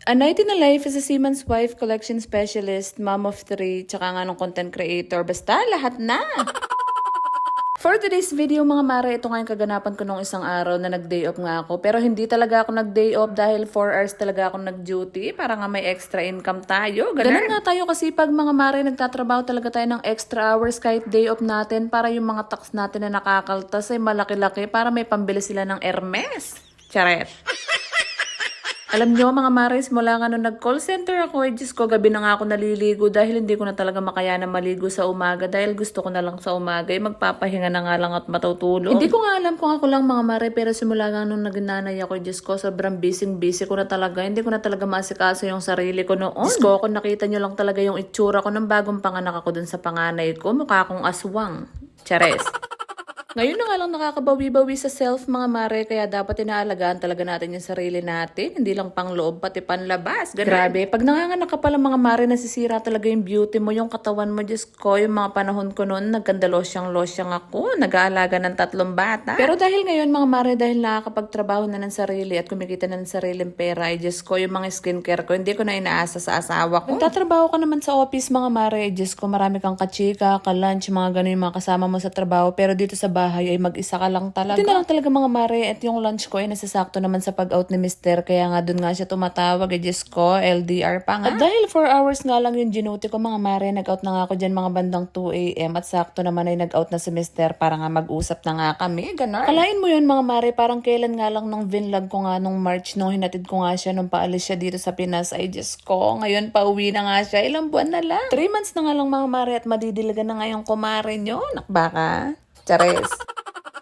A Night in a Life is a seaman's wife, collection specialist, mom of 3, tsaka nga ng content creator. Basta, lahat na! For today's video mga mare, ito nga yung kaganapan ko nung isang araw na nag-day off nga ako. Pero hindi talaga ako nag-day off dahil 4 hours talaga ako nag-duty para nga may extra income tayo. Ganun nga tayo kasi pag mga mare, nagtatrabaho talaga tayo ng extra hours kahit day off natin para yung mga tax natin na nakakaltas ay malaki-laki para may pambili sila ng Hermes. Charet. Alam nyo mga mares, mula nga nung nag-call center ako, Diyos ko, gabi na nga ako naliligo dahil hindi ko na talaga makayanan maligo sa umaga dahil gusto ko na lang sa umaga, magpapahinga na nga lang at matutulog. Hindi ko nga alam kung ako lang mga mare, pero simula nga nung nagnanay ako, Diyos ko, sobrang busy ko na talaga, hindi ko na talaga masikaso yung sarili ko noon. Diyos ko, kung nakita nyo lang talaga yung itsura ko ng bagong panganak ako dun sa panganay ko, mukha akong aswang. Chares. Ngayon na nga lang nakakabawi-bawi sa self mga mare, kaya dapat inaalagaan talaga natin yung sarili natin. Hindi lang pang loob, pati panlabas. Ganun. Grabe, pag nanganganak ka pala mga mare, nasisira talaga yung beauty mo, yung katawan mo. Diyos ko, yung mga panahon ko noon, nagkanda losyang ako, nag-aalaga ng 3 bata. Pero dahil ngayon mga mare, dahil nakakapagtrabaho na ng sarili at kumikita na ng sariling pera, ay Diyos ko, yung mga skincare ko, hindi ko na inaasa sa asawa ko. Nagtatrabaho ka naman sa office mga mare, Diyos ko, marami kang kachika, ka-lunch, mga ganun yung mga kasama mo sa trabaho. Pero dito sa bahay ay mag-isa ka lang talaga. Ito na lang talaga mga mare, at yung lunch ko ay nasasakto naman sa pag-out ni Mister, kaya nga dun nga siya tumatawag, Diyos ko, LDR pa nga. At dahil 4 hours nga lang yung ginuti ko mga mare, nag-out na nga ako dyan mga bandang 2 AM at sakto naman ay nag-out na si Mister para nga mag-usap na nga kami, gano'n. Kalain mo yun mga mare, parang kailan nga lang nung vinlog ko nga nung March, nung hinatid ko nga siya nung paalis siya dito sa Pinas, ay Diyos ko, ngayon pauwi na nga siya, ilang buwan na lang. 3 months na nga lang mga mare at madidiligan na nga yung kumare nyo, nakbaka. Chares.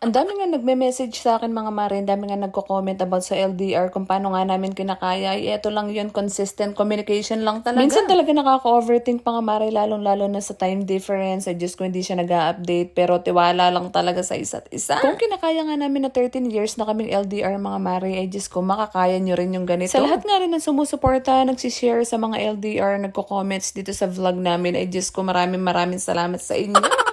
Ang dami nga nagme-message sa akin mga mare, ang dami nga nagko-comment about sa LDR kung paano nga namin kinakaya. Eto lang yun, consistent communication lang talaga. Minsan talaga nakaka-overthink mga mare, lalong-lalo na sa time difference. Ay Diyos ko, hindi siya nag-a-update, pero tiwala lang talaga sa isa't isa. Kung kinakaya nga namin na 13 years na kaming LDR mga mare, ay Diyos ko, makakaya nyo rin yung ganito. Sa lahat nga rin ng sumusuporta, nagsishare sa mga LDR, nagko-comments dito sa vlog namin, ay Diyos ko, maraming salamat sa inyo.